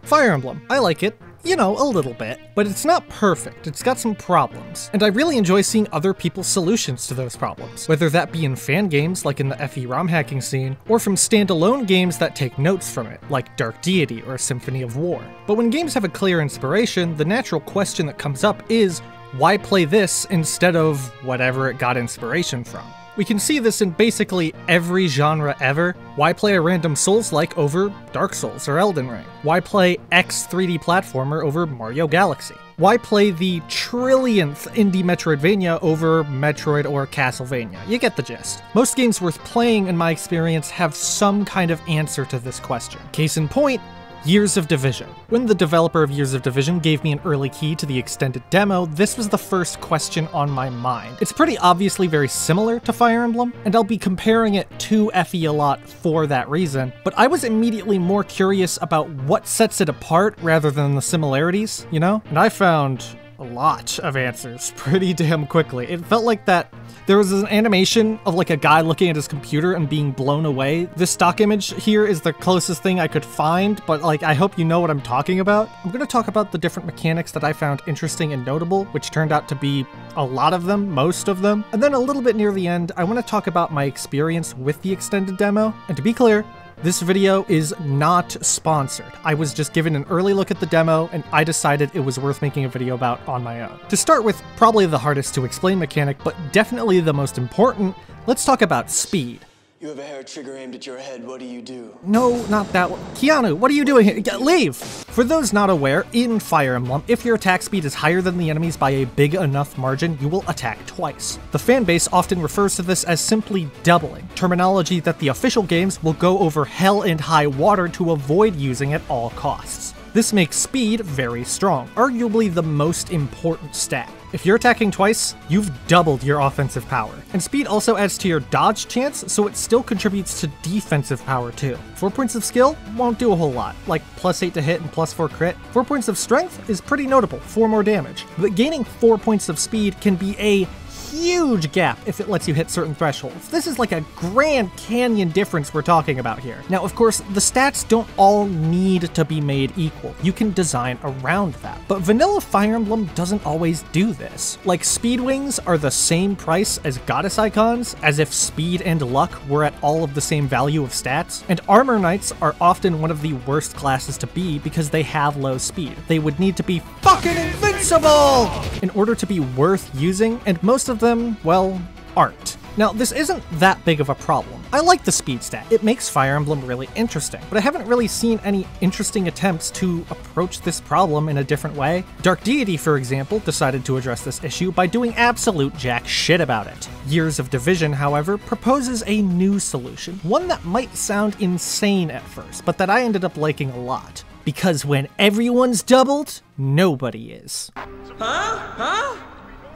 Fire Emblem, I like it. You know, a little bit, but it's not perfect. It's got some problems, and I really enjoy seeing other people's solutions to those problems, whether that be in fan games like in the FE ROM hacking scene, or from standalone games that take notes from it, like Dark Deity or Symphony of War. But when games have a clear inspiration, the natural question that comes up is, why play this instead of whatever it got inspiration from? We can see this in basically every genre ever. Why play a random Souls-like over Dark Souls or Elden Ring? Why play X 3D platformer over Mario Galaxy? Why play the trillionth indie Metroidvania over Metroid or Castlevania? You get the gist. Most games worth playing, in my experience, have some kind of answer to this question. Case in point, Years of Division. When the developer of Years of Division gave me an early key to the extended demo, this was the first question on my mind. It's pretty obviously very similar to Fire Emblem, and I'll be comparing it to FE a lot for that reason, but I was immediately more curious about what sets it apart rather than the similarities, you know? And I found a lot of answers pretty damn quickly. It felt like that there was an animation of like a guy looking at his computer and being blown away. This stock image here is the closest thing I could find, but like I hope you know what I'm talking about. I'm going to talk about the different mechanics that I found interesting and notable, which turned out to be a lot of them, most of them. And then a little bit near the end, I want to talk about my experience with the extended demo. And to be clear, this video is not sponsored. I was just given an early look at the demo, and I decided it was worth making a video about on my own. To start with, probably the hardest to explain mechanic, but definitely the most important, let's talk about speed. You have a hair trigger aimed at your head, what do you do? No, not that one. Keanu, what are you doing here? Leave! For those not aware, in Fire Emblem, if your attack speed is higher than the enemies by a big enough margin, you will attack twice. The fanbase often refers to this as simply doubling, terminology that the official games will go over hell and high water to avoid using at all costs. This makes speed very strong, arguably the most important stat. If you're attacking twice, you've doubled your offensive power. And speed also adds to your dodge chance, so it still contributes to defensive power too. 4 points of skill won't do a whole lot, like +8 to hit and +4 crit. 4 points of strength is pretty notable, 4 more damage. But gaining 4 points of speed can be a huge gap if it lets you hit certain thresholds. This is like a Grand Canyon difference we're talking about here. Now, of course, the stats don't all need to be made equal. You can design around that. But vanilla Fire Emblem doesn't always do this. Like, speed wings are the same price as goddess icons, as if speed and luck were at all of the same value of stats. And armor knights are often one of the worst classes to be because they have low speed. They would need to be fucking invincible in order to be worth using, and most of them, well, aren't. Now, this isn't that big of a problem. I like the speed stat. It makes Fire Emblem really interesting, but I haven't really seen any interesting attempts to approach this problem in a different way. Dark Deity, for example, decided to address this issue by doing absolute jack shit about it. Years of Division, however, proposes a new solution, one that might sound insane at first, but that I ended up liking a lot. Because when everyone's doubled, nobody is. Huh?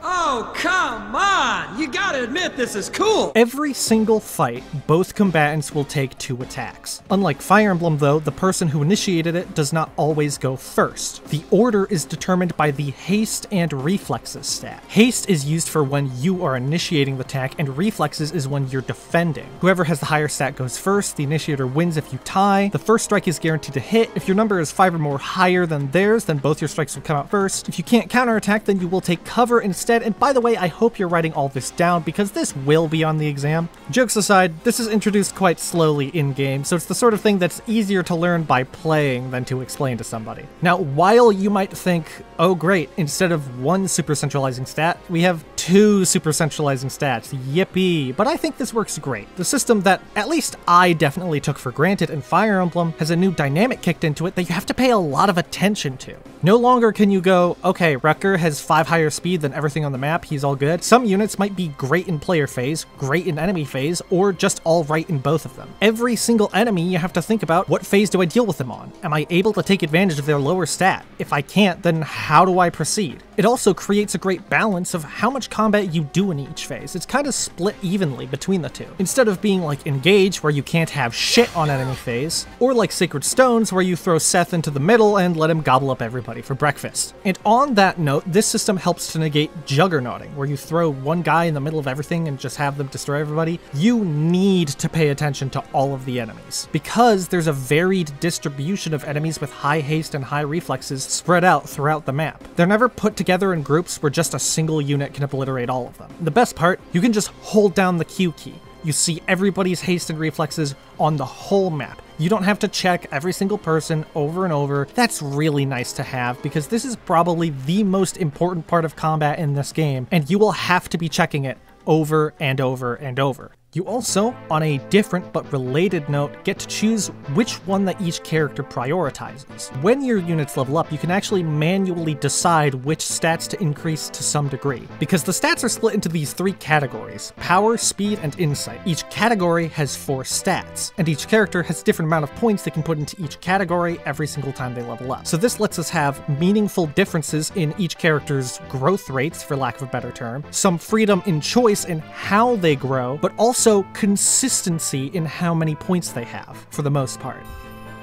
Oh, come on! You gotta admit this is cool! Every single fight, both combatants will take 2 attacks. Unlike Fire Emblem though, the person who initiated it does not always go first. The order is determined by the Haste and Reflexes stat. Haste is used for when you are initiating the attack, and Reflexes is when you're defending. Whoever has the higher stat goes first, the initiator wins if you tie, the first strike is guaranteed to hit. If your number is 5 or more higher than theirs, then both your strikes will come out first. If you can't counterattack, then you will take cover instead. And by the way, I hope you're writing all this down because this will be on the exam. Jokes aside, this is introduced quite slowly in-game, so it's the sort of thing that's easier to learn by playing than to explain to somebody. Now, while you might think, oh great, instead of 1 super centralizing stat, we have 2 super centralizing stats, yippee, but I think this works great. The system that at least I definitely took for granted in Fire Emblem has a new dynamic kicked into it that you have to pay a lot of attention to. No longer can you go, okay, Wrecker has 5 higher speed than everything on the map, he's all good. Some units might be great in player phase, great in enemy phase, or just all right in both of them. Every single enemy you have to think about, what phase do I deal with them on? Am I able to take advantage of their lower stat? If I can't, then how do I proceed? It also creates a great balance of how much much combat you do in each phase. It's kind of split evenly between the two. Instead of being like Engage, where you can't have shit on enemy phase, or like Sacred Stones, where you throw Seth into the middle and let him gobble up everybody for breakfast. And on that note, this system helps to negate juggernauting, where you throw one guy in the middle of everything and just have them destroy everybody. You need to pay attention to all of the enemies, because there's a varied distribution of enemies with high haste and high reflexes spread out throughout the map. They're never put together in groups where just a single unit can obliterate all of them. The best part, you can just hold down the Q key. You see everybody's haste and reflexes on the whole map. You don't have to check every single person over and over. That's really nice to have, because this is probably the most important part of combat in this game, and you will have to be checking it over and over and over. You also, on a different but related note, get to choose which one that each character prioritizes. When your units level up, you can actually manually decide which stats to increase to some degree, because the stats are split into these 3 categories: power, speed, and insight. Each category has 4 stats, and each character has a different amount of points they can put into each category every single time they level up. So this lets us have meaningful differences in each character's growth rates, for lack of a better term, some freedom in choice in how they grow, but also consistency in how many points they have, for the most part.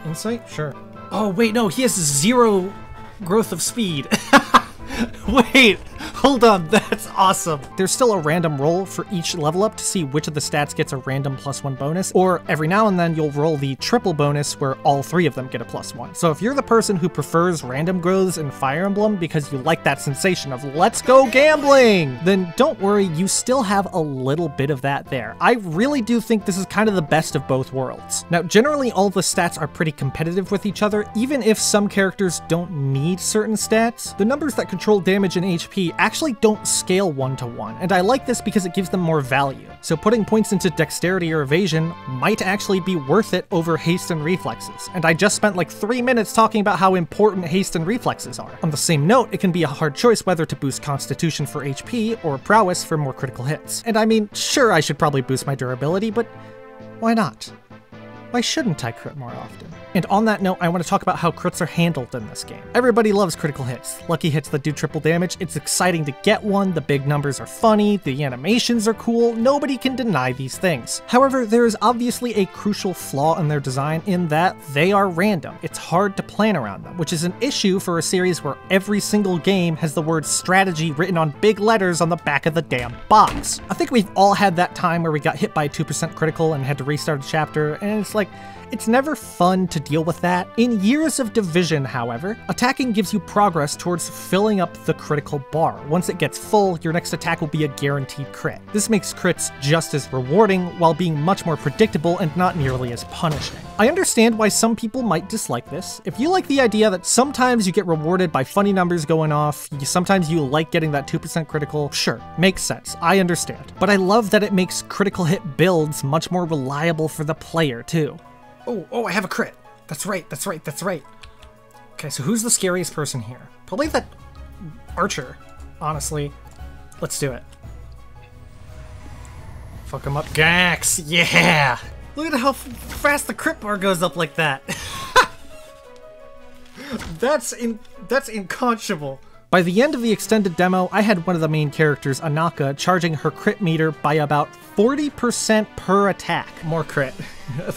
Insight? Sure. Oh, wait, no, he has 0 growth of speed. Wait, hold on, that's awesome. There's still a random roll for each level up to see which of the stats gets a random +1 bonus, or every now and then you'll roll the triple bonus where all 3 of them get a +1. So if you're the person who prefers random growths in Fire Emblem because you like that sensation of let's go gambling, then don't worry, you still have a little bit of that there. I really do think this is kind of the best of both worlds. Now, generally all the stats are pretty competitive with each other, even if some characters don't need certain stats. The numbers that control damage and HP actually don't scale 1-to-1, and I like this because it gives them more value. So putting points into dexterity or evasion might actually be worth it over haste and reflexes, and I just spent like 3 minutes talking about how important haste and reflexes are. On the same note, it can be a hard choice whether to boost constitution for HP or prowess for more critical hits. And I mean, sure, I should probably boost my durability, but why not? Why shouldn't I crit more often? And on that note, I want to talk about how crits are handled in this game. Everybody loves critical hits. Lucky hits that do triple damage. It's exciting to get one, the big numbers are funny, the animations are cool, nobody can deny these things. However, there is obviously a crucial flaw in their design in that they are random. It's hard to plan around them, which is an issue for a series where every single game has the word strategy written on big letters on the back of the damn box. I think we've all had that time where we got hit by a 2% critical and had to restart a chapter, and it's like, it's never fun to deal with that. In Years of Division, however, attacking gives you progress towards filling up the critical bar. Once it gets full, your next attack will be a guaranteed crit. This makes crits just as rewarding while being much more predictable and not nearly as punishing. I understand why some people might dislike this. If you like the idea that sometimes you get rewarded by funny numbers going off, sometimes you like getting that 2% critical, sure, makes sense, I understand. But I love that it makes critical hit builds much more reliable for the player too. Oh, I have a crit. That's right. Okay, so who's the scariest person here? Probably that archer, honestly. Let's do it. Fuck him up. Gax! Yeah! Look at how fast the crit bar goes up like that. That's unconscionable. By the end of the extended demo, I had one of the main characters, Anaka, charging her crit meter by about 40% per attack. More crit.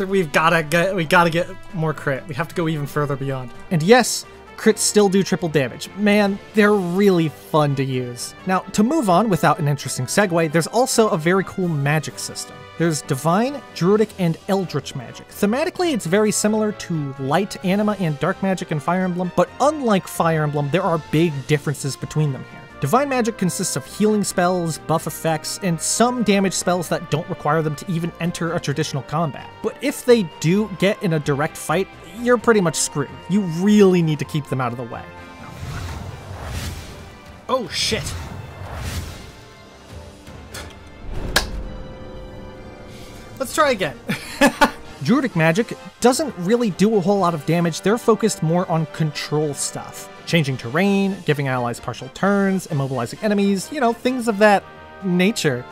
we gotta get more crit. We have to go even further beyond. And yes, crits still do triple damage. Man, they're really fun to use. Now, to move on without an interesting segue, there's also a very cool magic system. There's Divine, Druidic, and Eldritch magic. Thematically, it's very similar to Light, Anima, and Dark magic in Fire Emblem, but unlike Fire Emblem, there are big differences between them here. Divine magic consists of healing spells, buff effects, and some damage spells that don't require them to even enter a traditional combat. But if they do get in a direct fight, you're pretty much screwed. You really need to keep them out of the way. Oh shit! Let's try again. Druidic magic doesn't really do a whole lot of damage. They're focused more on control stuff. Changing terrain, giving allies partial turns, immobilizing enemies, you know, things of that nature.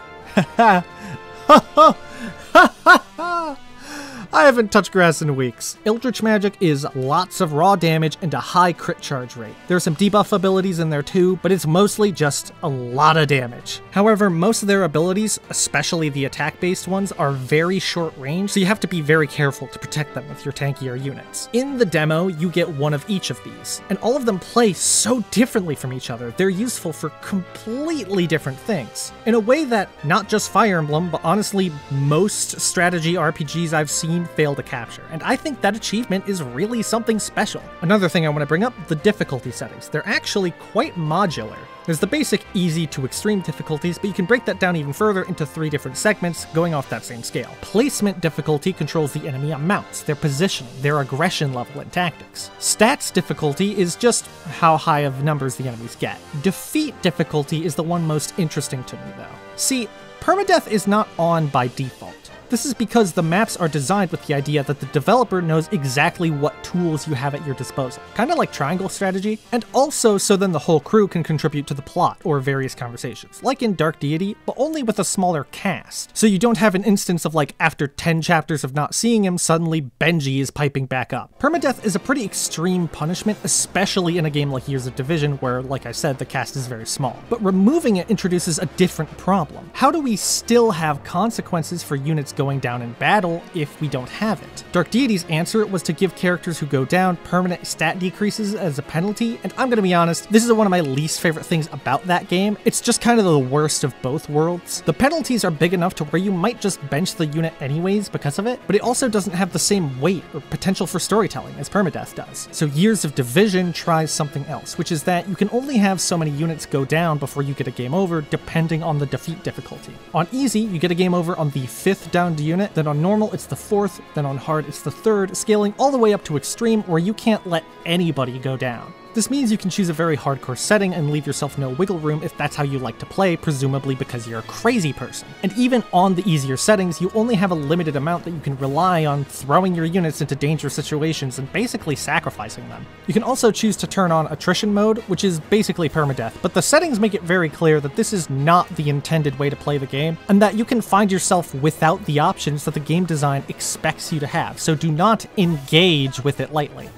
I haven't touched grass in weeks. Eldritch magic is lots of raw damage and a high crit charge rate. There are some debuff abilities in there too, but it's mostly just a lot of damage. However, most of their abilities, especially the attack-based ones, are very short range, so you have to be very careful to protect them with your tankier units. In the demo, you get one of each of these, and all of them play so differently from each other. They're useful for completely different things, in a way that not just Fire Emblem, but honestly most strategy RPGs I've seen fail to capture, and I think that achievement is really something special. Another thing I want to bring up, the difficulty settings. They're actually quite modular. There's the basic easy to extreme difficulties, but you can break that down even further into 3 different segments going off that same scale. Placement difficulty controls the enemy on mounts, their positioning, their aggression level, and tactics. Stats difficulty is just how high of numbers the enemies get. Defeat difficulty is the one most interesting to me though. See, permadeath is not on by default. This is because the maps are designed with the idea that the developer knows exactly what tools you have at your disposal, kind of like triangle strategy, and also so then the whole crew can contribute to the plot or various conversations, like in Dark Deity, but only with a smaller cast. So you don't have an instance of like after 10 chapters of not seeing him, suddenly Benji is piping back up. Permadeath is a pretty extreme punishment, especially in a game like Years of Division where, like I said, the cast is very small. But removing it introduces a different problem. How do we still have consequences for units going down in battle if we don't have it? Dark Deity's answer was to give characters who go down permanent stat decreases as a penalty, and I'm gonna be honest, this is one of my least favorite things about that game. It's just kind of the worst of both worlds. The penalties are big enough to where you might just bench the unit anyways because of it, but it also doesn't have the same weight or potential for storytelling as permadeath does. So Years of Division tries something else, which is that you can only have so many units go down before you get a game over depending on the defeat difficulty. On easy, you get a game over on the 5th downed unit, then on normal it's the 4th, then on hard it's the 3rd, scaling all the way up to extreme where you can't let anybody go down. This means you can choose a very hardcore setting and leave yourself no wiggle room if that's how you like to play, presumably because you're a crazy person. And even on the easier settings, you only have a limited amount that you can rely on throwing your units into dangerous situations and basically sacrificing them. You can also choose to turn on attrition mode, which is basically permadeath, but the settings make it very clear that this is not the intended way to play the game, and that you can find yourself without the options that the game design expects you to have, so do not engage with it lightly.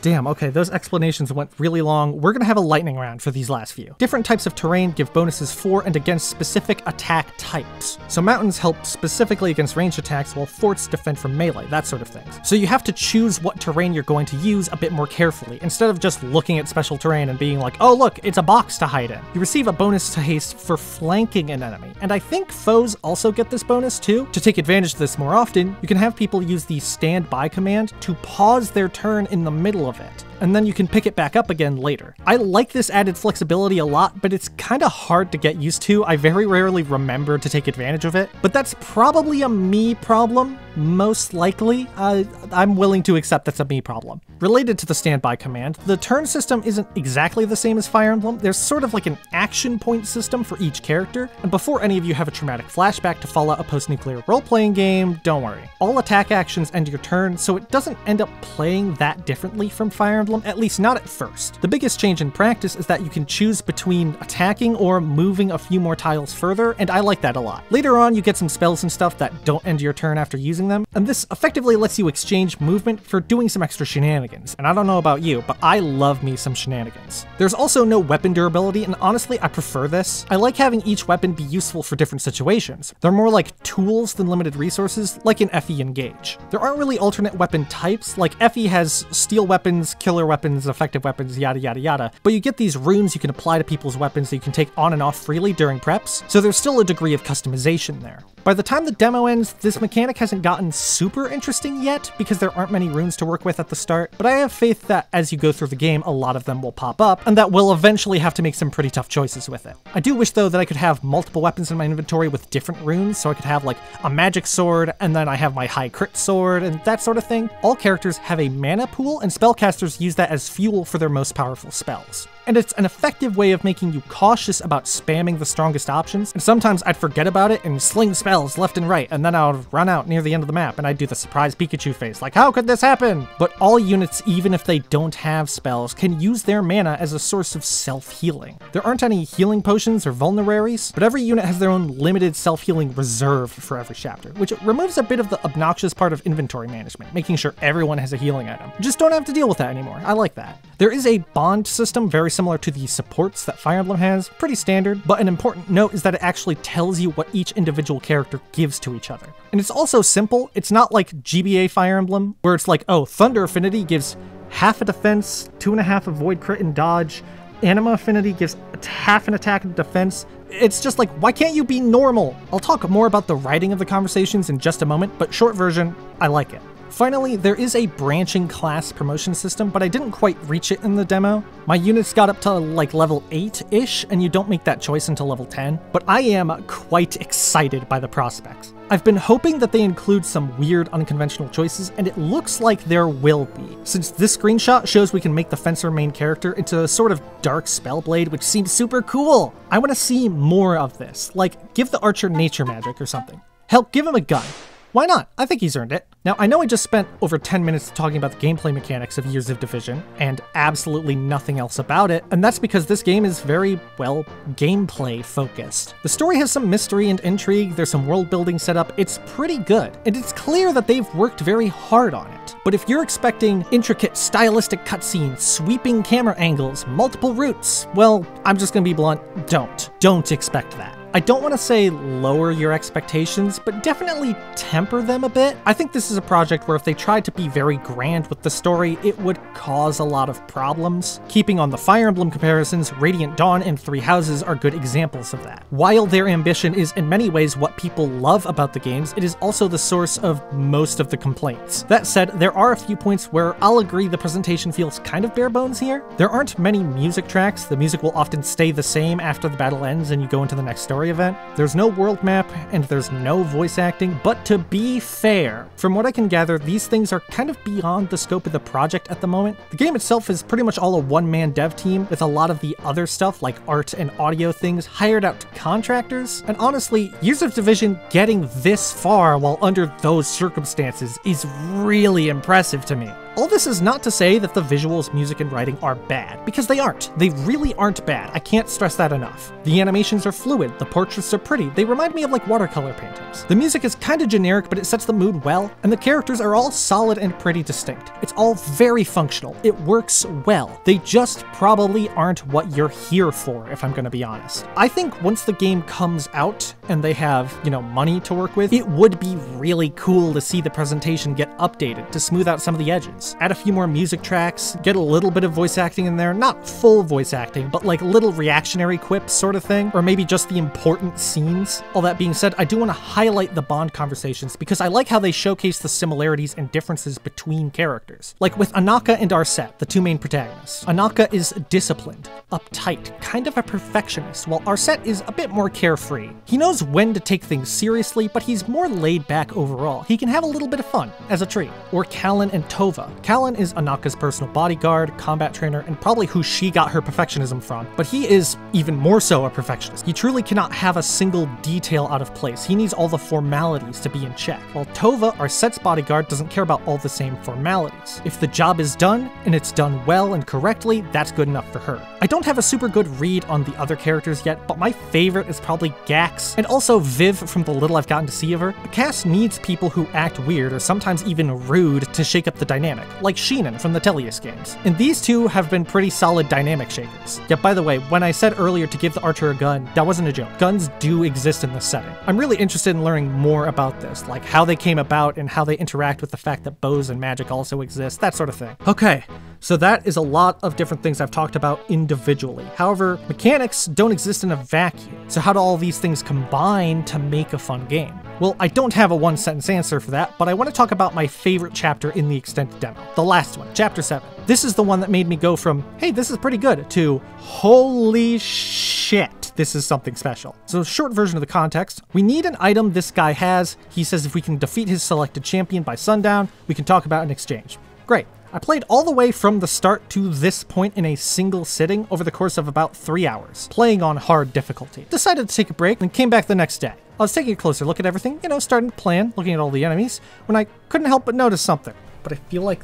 Damn, okay, those explanations went really long. We're gonna have a lightning round for these last few. Different types of terrain give bonuses for and against specific attack types. So mountains help specifically against ranged attacks, while forts defend from melee, that sort of thing. So you have to choose what terrain you're going to use a bit more carefully, instead of just looking at special terrain and being like, oh look, it's a box to hide in. You receive a bonus to haste for flanking an enemy, and I think foes also get this bonus too. To take advantage of this more often, you can have people use the standby command to pause their turn in the middle of it, and then you can pick it back up again later. I like this added flexibility a lot, but it's kinda hard to get used to. I very rarely remember to take advantage of it, but that's probably a me problem, most likely. I'm willing to accept that's a me problem. Related to the standby command, the turn system isn't exactly the same as Fire Emblem. There's sort of like an action point system for each character, and before any of you have a traumatic flashback to Fallout, a post-nuclear role-playing game, don't worry. All attack actions end your turn, so it doesn't end up playing that differently from Fire Emblem, at least not at first. The biggest change in practice is that you can choose between attacking or moving a few more tiles further, and I like that a lot. Later on, you get some spells and stuff that don't end your turn after using them, and this effectively lets you exchange movement for doing some extra shenanigans. And I don't know about you, but I love me some shenanigans. There's also no weapon durability, and honestly, I prefer this. I like having each weapon be useful for different situations. They're more like tools than limited resources, like in FE Engage. There aren't really alternate weapon types, like FE has steel weapons, killer weapons, effective weapons, yada yada yada, but you get these runes you can apply to people's weapons that you can take on and off freely during preps, so there's still a degree of customization there. By the time the demo ends, this mechanic hasn't gotten super interesting yet because there aren't many runes to work with at the start, but I have faith that as you go through the game, a lot of them will pop up, and that we'll eventually have to make some pretty tough choices with it. I do wish though that I could have multiple weapons in my inventory with different runes, so I could have like a magic sword, and then I have my high crit sword, and that sort of thing. All characters have a mana pool, and spellcasters use that as fuel for their most powerful spells. and it's an effective way of making you cautious about spamming the strongest options, and sometimes I'd forget about it and sling spells left and right, and then I would run out near the end of the map and I'd do the surprise Pikachu face, like, how could this happen? But all units, even if they don't have spells, can use their mana as a source of self-healing. There aren't any healing potions or vulneraries, but every unit has their own limited self-healing reserve for every chapter, which removes a bit of the obnoxious part of inventory management, making sure everyone has a healing item. You just don't have to deal with that anymore. I like that. There is a bond system very similar to the supports that Fire Emblem has, pretty standard, but an important note is that it actually tells you what each individual character gives to each other. And it's also simple. It's not like GBA Fire Emblem, where it's like, oh, Thunder Affinity gives half a defense, 2.5 avoid crit and dodge, Anima Affinity gives half an attack and defense. It's just like, why can't you be normal? I'll talk more about the writing of the conversations in just a moment, but short version, I like it. Finally, there is a branching class promotion system, but I didn't quite reach it in the demo. My units got up to like level 8-ish, and you don't make that choice until level 10, but I am quite excited by the prospects. I've been hoping that they include some weird, unconventional choices, and it looks like there will be, since this screenshot shows we can make the Fencer main character into a sort of dark spellblade, which seems super cool. I want to see more of this, like give the archer nature magic or something. Hell, give him a gun. Why not? I think he's earned it. Now, I know I just spent over 10 minutes talking about the gameplay mechanics of Years of Division, and absolutely nothing else about it, and that's because this game is very, well, gameplay focused. The story has some mystery and intrigue, there's some world building set up, it's pretty good, and it's clear that they've worked very hard on it. But if you're expecting intricate stylistic cutscenes, sweeping camera angles, multiple routes, well, I'm just gonna be blunt, don't expect that. I don't want to say lower your expectations, but definitely temper them a bit. I think this is a project where if they tried to be very grand with the story, it would cause a lot of problems. Keeping on the Fire Emblem comparisons, Radiant Dawn and Three Houses are good examples of that. While their ambition is in many ways what people love about the games, it is also the source of most of the complaints. That said, there are a few points where I'll agree the presentation feels kind of bare bones here. There aren't many music tracks, the music will often stay the same after the battle ends and you go into the next story event. There's no world map, and there's no voice acting, but to be fair, from what I can gather, these things are kind of beyond the scope of the project at the moment. The game itself is pretty much all a one-man dev team, with a lot of the other stuff like art and audio things hired out to contractors, and honestly, Years of Division getting this far while under those circumstances is really impressive to me. All this is not to say that the visuals, music, and writing are bad, because they aren't. They really aren't bad. I can't stress that enough. The animations are fluid, the portraits are pretty, they remind me of like watercolor paintings. The music is kind of generic, but it sets the mood well, and the characters are all solid and pretty distinct. It's all very functional. It works well. They just probably aren't what you're here for, if I'm gonna be honest. I think once the game comes out and they have, money to work with, it would be really cool to see the presentation get updated to smooth out some of the edges. Add a few more music tracks, get a little bit of voice acting in there, not full voice acting, but like little reactionary quips sort of thing, or maybe just the important scenes. All that being said, I do want to highlight the bond conversations because I like how they showcase the similarities and differences between characters. Like with Anaka and Arset, the two main protagonists. Anaka is disciplined, uptight, kind of a perfectionist, while Arset is a bit more carefree. He knows when to take things seriously, but he's more laid back overall. He can have a little bit of fun, as a treat. Or Callan and Tova. Callan is Anaka's personal bodyguard, combat trainer, and probably who she got her perfectionism from, but he is even more so a perfectionist. He truly cannot have a single detail out of place. He needs all the formalities to be in check, while Tova, Arset's bodyguard, doesn't care about all the same formalities. If the job is done, and it's done well and correctly, that's good enough for her. I don't have a super good read on the other characters yet, but my favorite is probably Gax, and also Viv from the little I've gotten to see of her. The cast needs people who act weird, or sometimes even rude, to shake up the dynamic, like Sheenan from the Tellius games. And these two have been pretty solid dynamic shakers. Yeah, by the way, when I said earlier to give the archer a gun, that wasn't a joke. Guns do exist in this setting. I'm really interested in learning more about this, like how they came about and how they interact with the fact that bows and magic also exist, that sort of thing. Okay, so that is a lot of different things I've talked about individually. However, mechanics don't exist in a vacuum. So how do all these things combine to make a fun game? Well, I don't have a one-sentence answer for that, but I want to talk about my favorite chapter in the extended demo. The last one, Chapter 7. This is the one that made me go from, hey, this is pretty good, to holy shit, this is something special. So short version of the context, we need an item this guy has. He says if we can defeat his selected champion by sundown, we can talk about an exchange. Great. I played all the way from the start to this point in a single sitting over the course of about 3 hours, playing on hard difficulty. Decided to take a break and came back the next day. I was taking a closer look at everything, starting to plan, looking at all the enemies, when I couldn't help but notice something. But I feel like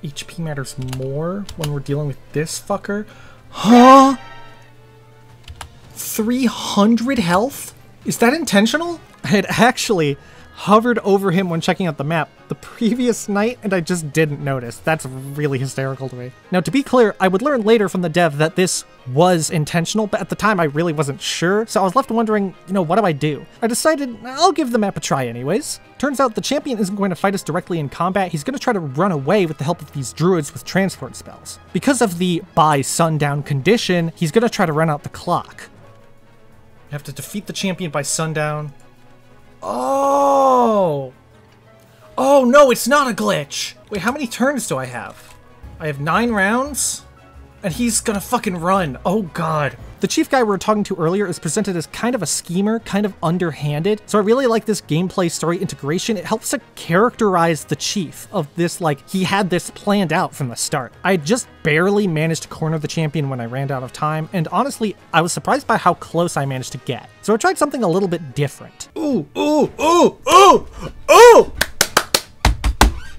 HP matters more when we're dealing with this fucker. Huh? 300 health? Is that intentional? I had actually hovered over him when checking out the map the previous night, and I just didn't notice. That's really hysterical to me. Now, to be clear, I would learn later from the dev that this was intentional, but at the time I really wasn't sure, so I was left wondering, what do I do? I decided I'll give the map a try anyways. Turns out the champion isn't going to fight us directly in combat, he's going to try to run away with the help of these druids with transport spells. Because of the by sundown condition, he's going to try to run out the clock. You have to defeat the champion by sundown. Oh! Oh no, it's not a glitch! Wait, how many turns do I have? I have 9 rounds? And he's gonna fucking run. Oh god. The chief guy we were talking to earlier is presented as kind of a schemer, kind of underhanded. So I really like this gameplay story integration. It helps to characterize the chief of this, like, he had this planned out from the start. I just barely managed to corner the champion when I ran out of time, and honestly, I was surprised by how close I managed to get. So I tried something a little bit different. Ooh, ooh, ooh, ooh, ooh!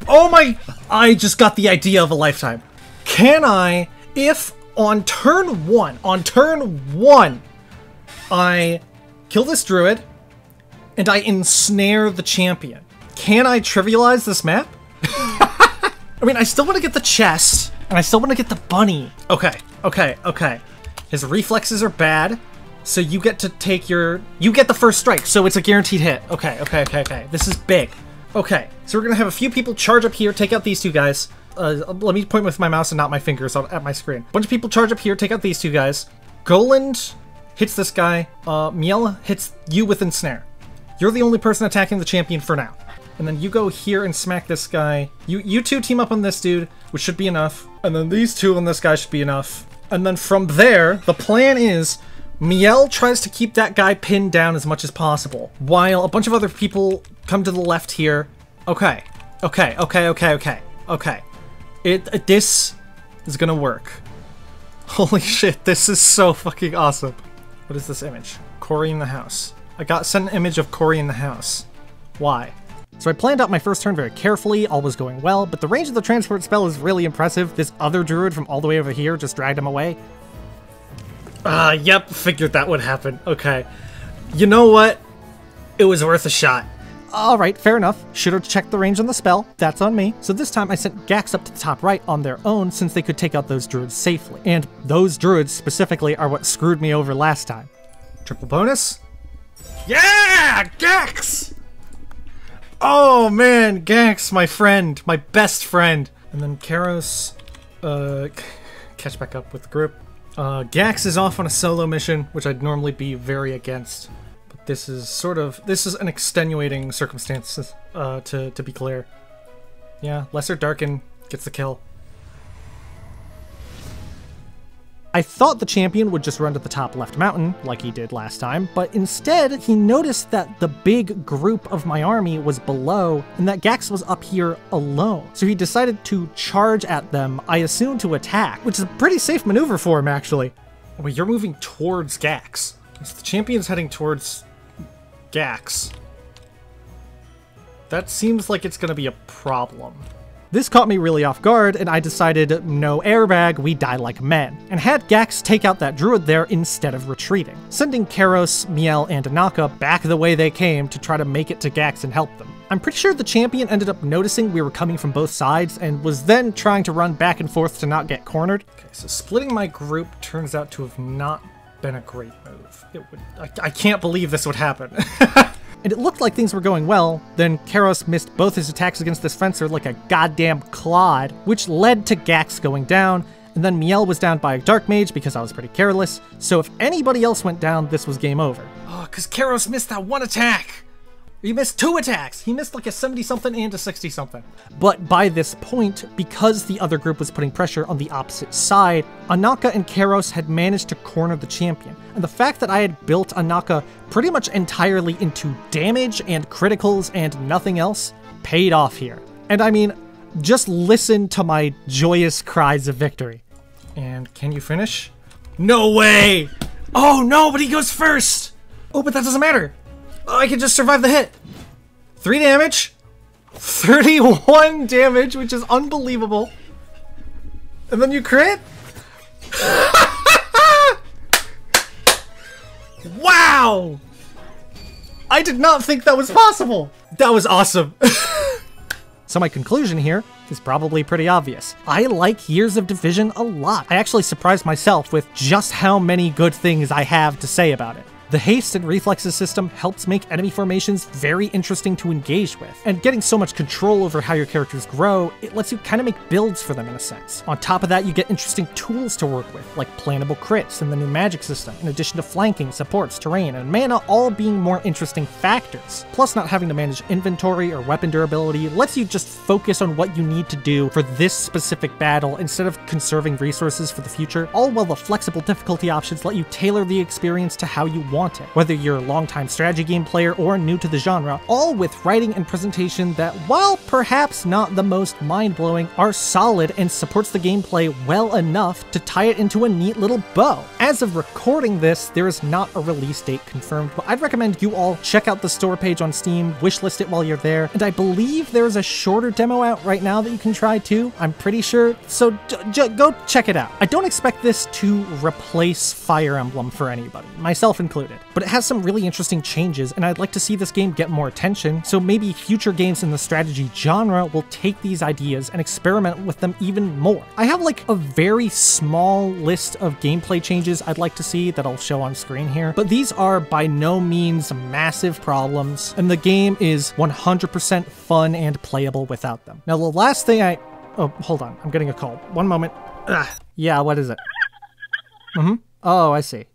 Oh my, I just got the idea of a lifetime. Can I, if on turn one, I kill this druid and I ensnare the champion, can I trivialize this map? I mean, I still want to get the chest and I still want to get the bunny. Okay. His reflexes are bad, so you get to take you get the first strike, so it's a guaranteed hit. Okay. This is big. Okay, so we're gonna have a few people charge up here, take out these two guys. Let me point with my mouse and not my fingers at my screen. Bunch of people charge up here, take out these two guys. Goland hits this guy. Miel hits you with ensnare. You're the only person attacking the champion for now. And then you go here and smack this guy. You two team up on this dude, which should be enough. And then these two on this guy should be enough. And then from there, the plan is Miel tries to keep that guy pinned down as much as possible, while a bunch of other people come to the left here. Okay. This is gonna work. Holy shit, this is so fucking awesome. What is this image? Corey in the house. I got sent an image of Corey in the house. Why? So I planned out my first turn very carefully, all was going well, but the range of the transport spell is really impressive. This other druid from all the way over here just dragged him away. Yep, figured that would happen. Okay. You know what? It was worth a shot. Alright, fair enough. Should've checked the range on the spell. That's on me. So this time I sent Gax up to the top right on their own since they could take out those druids safely. And those druids specifically are what screwed me over last time. Triple bonus? Yeah! Gax! Oh man, Gax, my friend. My best friend. And then Karos, catch back up with the group. Gax is off on a solo mission, which I'd normally be very against. But this is an extenuating circumstance, to be clear. Yeah, Lesser Darken gets the kill. I thought the champion would just run to the top left mountain, like he did last time, but instead he noticed that the big group of my army was below, and that Gax was up here alone. So he decided to charge at them, I assume to attack, which is a pretty safe maneuver for him, actually. Oh, wait, you're moving towards Gax. So the champion's heading towards Gax. That seems like it's gonna be a problem. This caught me really off guard, and I decided, no airbag, we die like men, and had Gax take out that druid there instead of retreating, sending Karos, Miel, and Anaka back the way they came to try to make it to Gax and help them. I'm pretty sure the champion ended up noticing we were coming from both sides, and was then trying to run back and forth to not get cornered. Okay, so splitting my group turns out to have not been a great move. I can't believe this would happen. And it looked like things were going well, then Karos missed both his attacks against this fencer like a goddamn clod, which led to Gax going down, and then Miel was down by a Dark Mage because I was pretty careless, so if anybody else went down, this was game over. Oh, because Karos missed that one attack! He missed 2 attacks! He missed like a 70-something and a 60-something. But by this point, because the other group was putting pressure on the opposite side, Anaka and Karos had managed to corner the champion. And the fact that I had built Anaka pretty much entirely into damage and criticals and nothing else paid off here. And I mean, Just listen to my joyous cries of victory. And can you finish? No way! Oh no, but he goes first! Oh, but that doesn't matter. Oh, I can just survive the hit. 3 damage. 31 damage, which is unbelievable. And then you crit? Wow! I did not think that was possible. That was awesome. So my conclusion here is probably pretty obvious. I like Years of Division a lot. I actually surprised myself with just how many good things I have to say about it. The Haste and Reflexes system helps make enemy formations very interesting to engage with, and getting so much control over how your characters grow, it lets you kind of make builds for them in a sense. On top of that, you get interesting tools to work with, like plannable crits and the new magic system, in addition to flanking, supports, terrain, and mana all being more interesting factors. Plus, not having to manage inventory or weapon durability lets you just focus on what you need to do for this specific battle instead of conserving resources for the future, all while the flexible difficulty options let you tailor the experience to how you want it, whether you're a longtime strategy game player or new to the genre, all with writing and presentation that, while perhaps not the most mind-blowing, are solid and supports the gameplay well enough to tie it into a neat little bow. As of recording this, there is not a release date confirmed, but I'd recommend you all check out the store page on Steam, wishlist it while you're there, and I believe there's a shorter demo out right now that you can try too, I'm pretty sure, so go check it out. I don't expect this to replace Fire Emblem for anybody, myself included. But it has some really interesting changes, and I'd like to see this game get more attention, so maybe future games in the strategy genre will take these ideas and experiment with them even more. I have like a very small list of gameplay changes I'd like to see that I'll show on screen here, but these are by no means massive problems, and the game is 100% fun and playable without them. Now the last thing oh, hold on, I'm getting a call. One moment. Yeah, what is it? Oh, I see.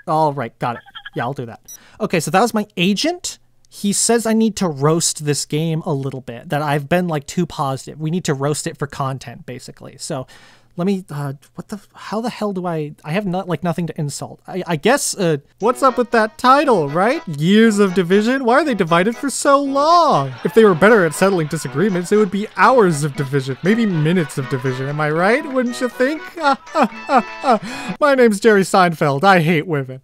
All right, got it. Yeah, I'll do that. Okay, so that was my agent. He says I need to roast this game a little bit, that I've been like too positive. We need to roast it for content, basically. So let me, how the hell do I have nothing to insult. I guess, what's up with that title, right? Years of Division? Why are they divided for so long? If they were better at settling disagreements, it would be hours of division, maybe minutes of division, am I right? Wouldn't you think? My name's Jerry Seinfeld, I hate women.